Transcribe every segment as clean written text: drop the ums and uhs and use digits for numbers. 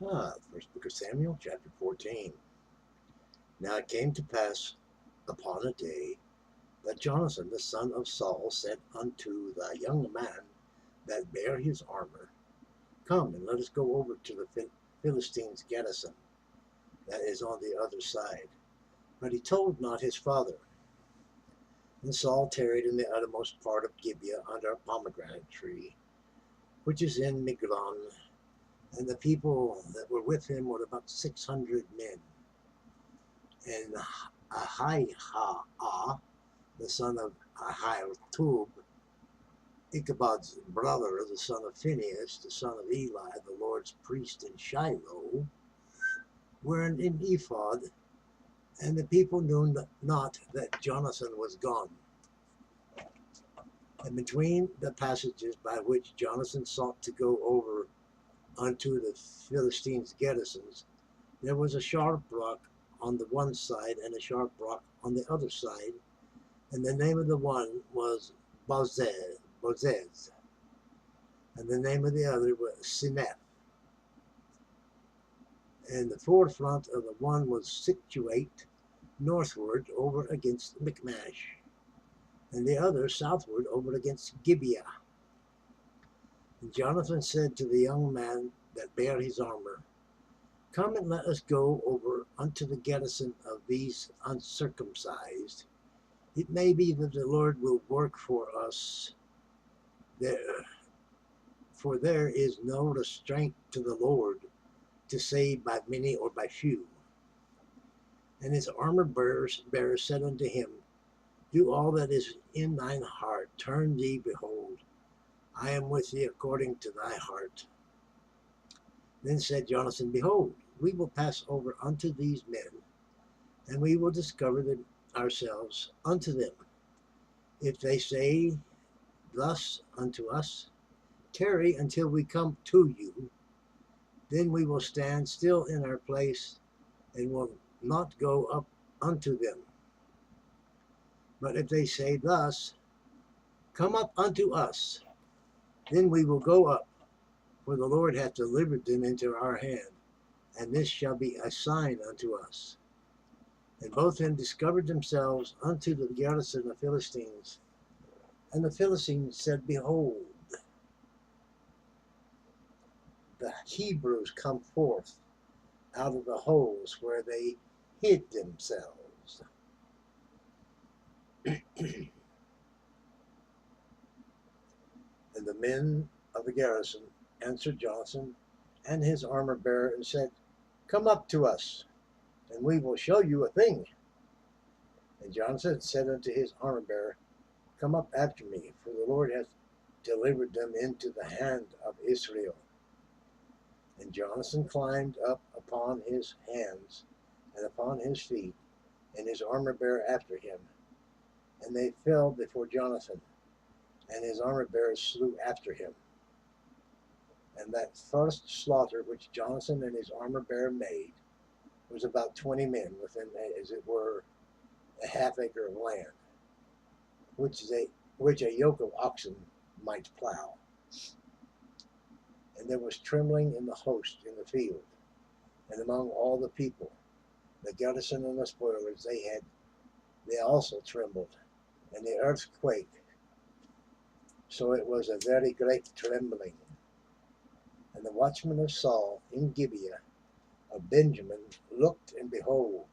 First Book of Samuel, chapter 14. Now it came to pass upon a day that Jonathan the son of Saul said unto the young man that bare his armor, Come and let us go over to the Philistines' Gideon, that is on the other side. But he told not his father. And Saul tarried in the uttermost part of Gibeah under a pomegranate tree, which is in Migron, and the people that were with him were about 600 men. And Ahiah, the son of Ahitub, Ichabod's brother, the son of Phinehas, the son of Eli, the Lord's priest in Shiloh, were in ephod, and the people knew not that Jonathan was gone. And between the passages by which Jonathan sought to go over unto the Philistines' garrisons, there was a sharp rock on the one side and a sharp rock on the other side, and the name of the one was Bozez, and the name of the other was Sineth. And the forefront of the one was situate northward over against Michmash, and the other southward over against Gibeah. And Jonathan said to the young man that bare his armor, Come and let us go over unto the garrison of these uncircumcised. It may be that the Lord will work for us there, for there is no restraint to the Lord to save by many or by few. And his armor bearer said unto him, Do all that is in thine heart, turn thee, behold, I am with thee according to thy heart. Then said Jonathan, Behold, we will pass over unto these men, and we will discover ourselves unto them. If they say thus unto us, Tarry until we come to you, then we will stand still in our place, and will not go up unto them. But if they say thus, Come up unto us, then we will go up, for the Lord hath delivered them into our hand, and this shall be a sign unto us. And both of them discovered themselves unto the garrison of the Philistines. And the Philistines said, Behold, the Hebrews come forth out of the holes where they hid themselves. And the men of the garrison answered Jonathan and his armor bearer and said, Come up to us, and we will show you a thing. And Jonathan said unto his armor bearer, Come up after me, for the Lord hath delivered them into the hand of Israel. And Jonathan climbed up upon his hands and upon his feet, and his armor bearer after him. And they fell before Jonathan, and his armor bearer slew after him. And that first slaughter which Jonathan and his armor bearer made was about 20 men within, as it were, a half acre of land, which a yoke of oxen might plow. And there was trembling in the host in the field, and among all the people, the garrison and the spoilers they also trembled, and the earth quaked. So it was a very great trembling. And the watchmen of Saul in Gibeah of Benjamin looked, and behold,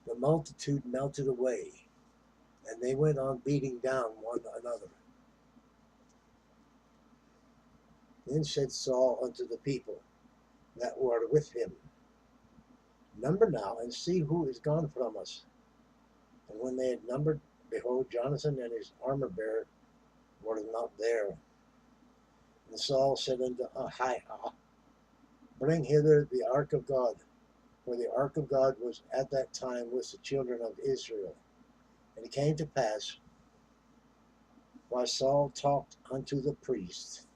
the multitude melted away, and they went on beating down one another. Then said Saul unto the people that were with him, Number now, and see who is gone from us. And when they had numbered, behold, Jonathan and his armor bearer were not there. And Saul said unto Ahiah, Bring hither the ark of God, for the ark of God was at that time with the children of Israel. And it came to pass, while Saul talked unto the priests,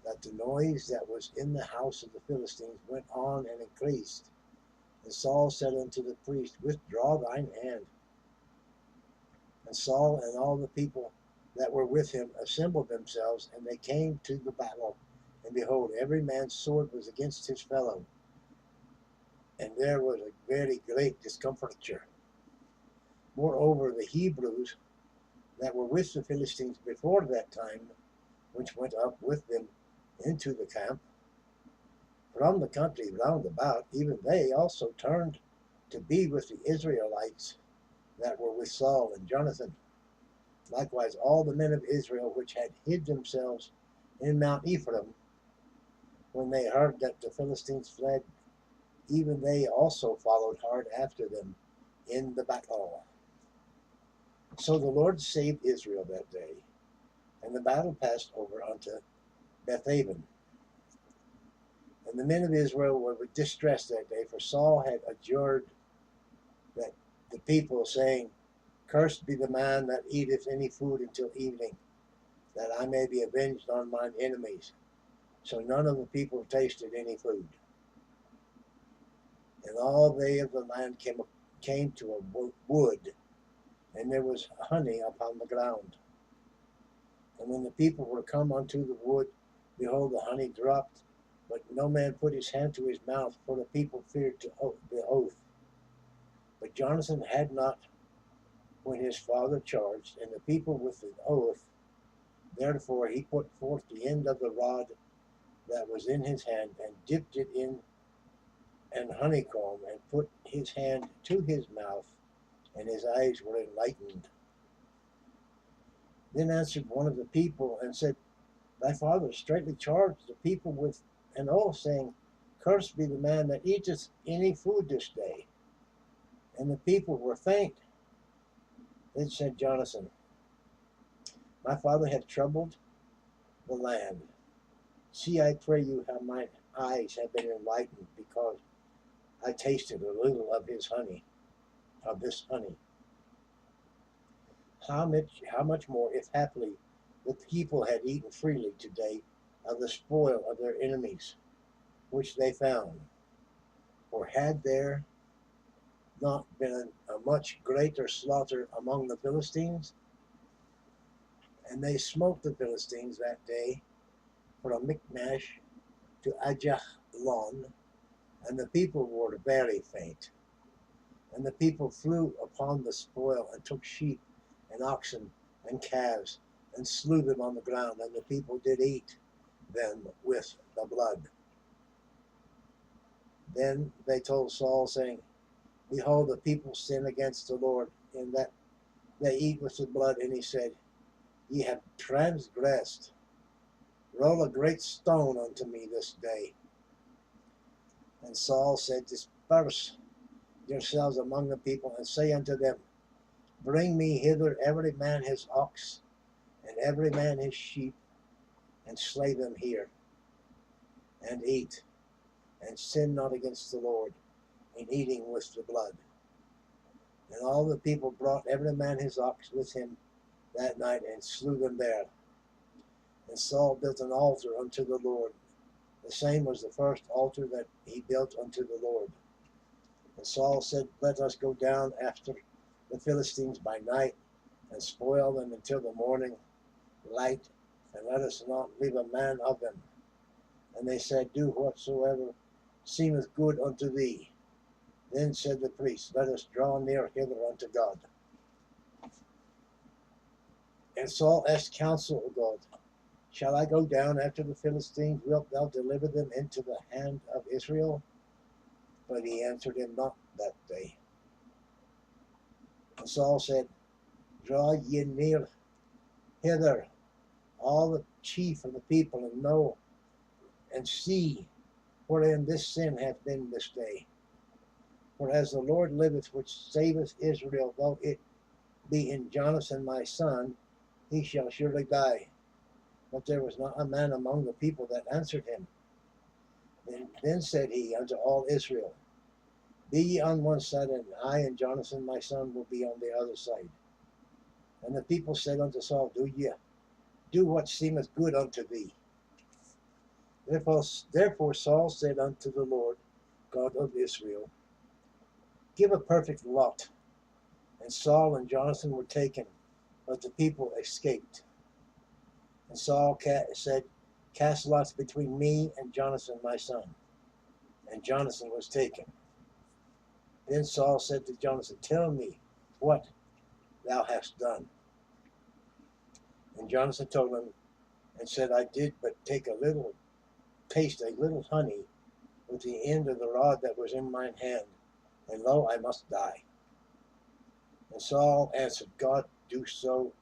that the noise that was in the house of the Philistines went on and increased. And Saul said unto the priest, Withdraw thine hand. And Saul and all the people that were with him assembled themselves, and they came to the battle, And behold, every man's sword was against his fellow, and there was a very great discomfiture. Moreover, the Hebrews that were with the Philistines before that time, which went up with them into the camp, from the country round about, even they also turned to be with the Israelites that were with Saul and Jonathan. Likewise, all the men of Israel which had hid themselves in Mount Ephraim, when they heard that the Philistines fled, even they also followed hard after them in the battle. So the Lord saved Israel that day, and the battle passed over unto Bethaven. And the men of Israel were distressed that day, for Saul had adjured that the people, saying, Cursed be the man that eateth any food until evening, that I may be avenged on mine enemies. So none of the people tasted any food. And all they of the land came to a wood, and there was honey upon the ground. And when the people were come unto the wood, behold, the honey dropped, but no man put his hand to his mouth, for the people feared the oath. But Jonathan had not when his father charged, and the people with the oath. Therefore he put forth the end of the rod that was in his hand, and dipped it in an honeycomb, and put his hand to his mouth, and his eyes were enlightened. Then answered one of the people, and said, Thy father straightly charged the people with an oath, saying, Cursed be the man that eateth any food this day. And the people were faint. Then said Jonathan, My father hath troubled the land. See, I pray you, how mine eyes have been enlightened, because I tasted a little of his honey, of this honey. How much more, if haply the people had eaten freely today of the spoil of their enemies, which they found? For had there not been a much greater slaughter among the Philistines? And they smote the Philistines that day from Michmash to Ajalon, and the people were very faint. And the people flew upon the spoil, and took sheep and oxen and calves, and slew them on the ground, and the people did eat them with the blood. Then they told Saul, saying, Behold, the people sin against the Lord, in that they eat with the blood. And he said, Ye have transgressed. Roll a great stone unto me this day. And Saul said, Disperse yourselves among the people, and say unto them, Bring me hither every man his ox, and every man his sheep, and slay them here, and eat, and sin not against the Lord in eating with the blood. And all the people brought every man his ox with him that night, and slew them there. And Saul built an altar unto the Lord. The same was the first altar that he built unto the Lord. And Saul said, Let us go down after the Philistines by night, and spoil them until the morning light, and let us not leave a man of them. And they said, Do whatsoever seemeth good unto thee. Then said the priest, Let us draw near hither unto God. And Saul asked counsel of God, Shall I go down after the Philistines? Wilt thou deliver them into the hand of Israel? But he answered him not that day. And Saul said, Draw ye near hither, all the chief of the people, and know and see wherein this sin hath been this day. For as the Lord liveth, which saveth Israel, though it be in Jonathan my son, he shall surely die. But there was not a man among the people that answered him. Then said he unto all Israel, Be ye on one side, and I and Jonathan my son will be on the other side. And the people said unto Saul, Do what seemeth good unto thee. Therefore Saul said unto the Lord God of Israel, Give a perfect lot. And Saul and Jonathan were taken, but the people escaped. And Saul said, cast lots between me and Jonathan my son. And Jonathan was taken. Then Saul said to Jonathan, tell me what thou hast done. And Jonathan told him and said, I did but take a little honey with the end of the rod that was in mine hand, and lo, I must die. And Saul answered, God do so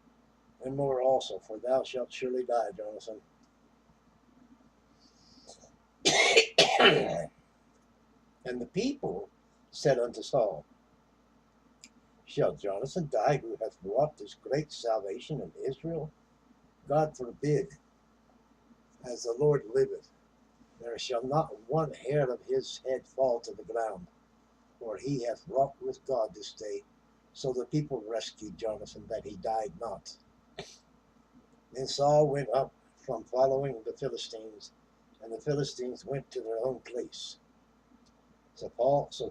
and more also, for thou shalt surely die, Jonathan. And the people said unto Saul, shall Jonathan die who hath wrought this great salvation in Israel? God forbid. As the Lord liveth, there shall not one hair of his head fall to the ground, for he hath wrought with God this day. So the people rescued Jonathan, that he died not. Then Saul went up from following the Philistines, and the Philistines went to their own place. So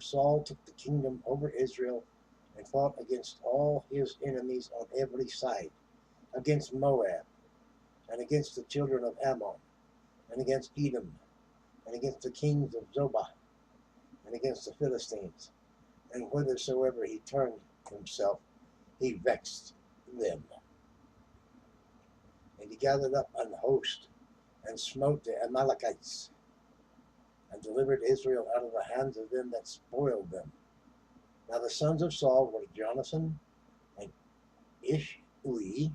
Saul took the kingdom over Israel and fought against all his enemies on every side, against Moab, and against the children of Ammon, and against Edom, and against the kings of Zobah, and against the Philistines. And whithersoever he turned himself, he vexed them. And he gathered up an host, and smote the Amalekites, and delivered Israel out of the hands of them that spoiled them. Now the sons of Saul were Jonathan, and Ishui,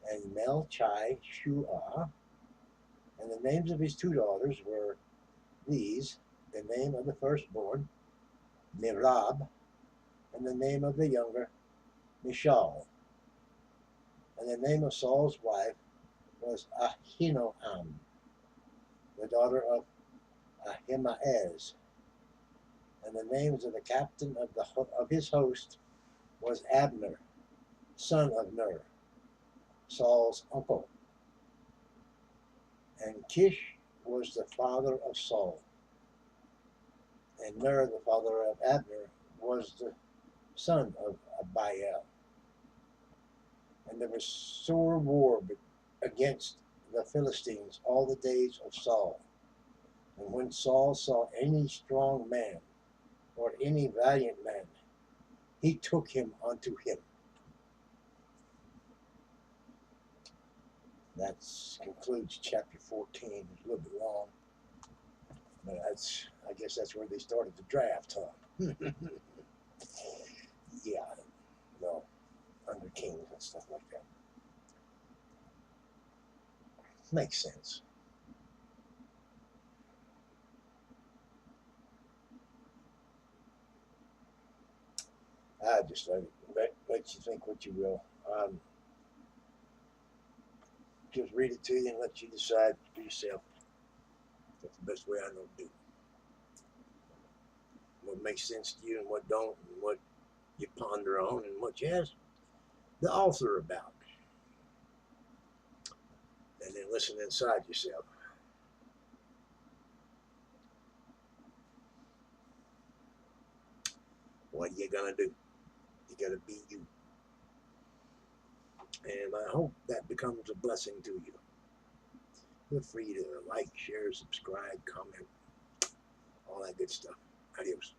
and Melchi-Shua, and the names of his two daughters were these: the name of the firstborn, Merab, and the name of the younger, Michal. And the name of Saul's wife was Ahinoam, the daughter of Ahimaaz. And the names of the captain of his host was Abner, son of Ner, Saul's uncle. And Kish was the father of Saul. And Ner, the father of Abner, was the son of Abiel. And there was sore war against the Philistines all the days of Saul. And when Saul saw any strong man or any valiant man, he took him unto him. That concludes chapter 14. It's a little bit long, but I guess that's where they started the draft, huh? Yeah, no, under kings and stuff like that. Makes sense. I just let you think what you will. Just read it to you and let you decide for yourself. That's the best way I know to do. What makes sense to you and what don't, and what you ponder on, and what you ask the author about. And then listen inside yourself. What are you gonna do? You gotta be you. And I hope that becomes a blessing to you. Feel free to like, share, subscribe, comment, all that good stuff. Adios.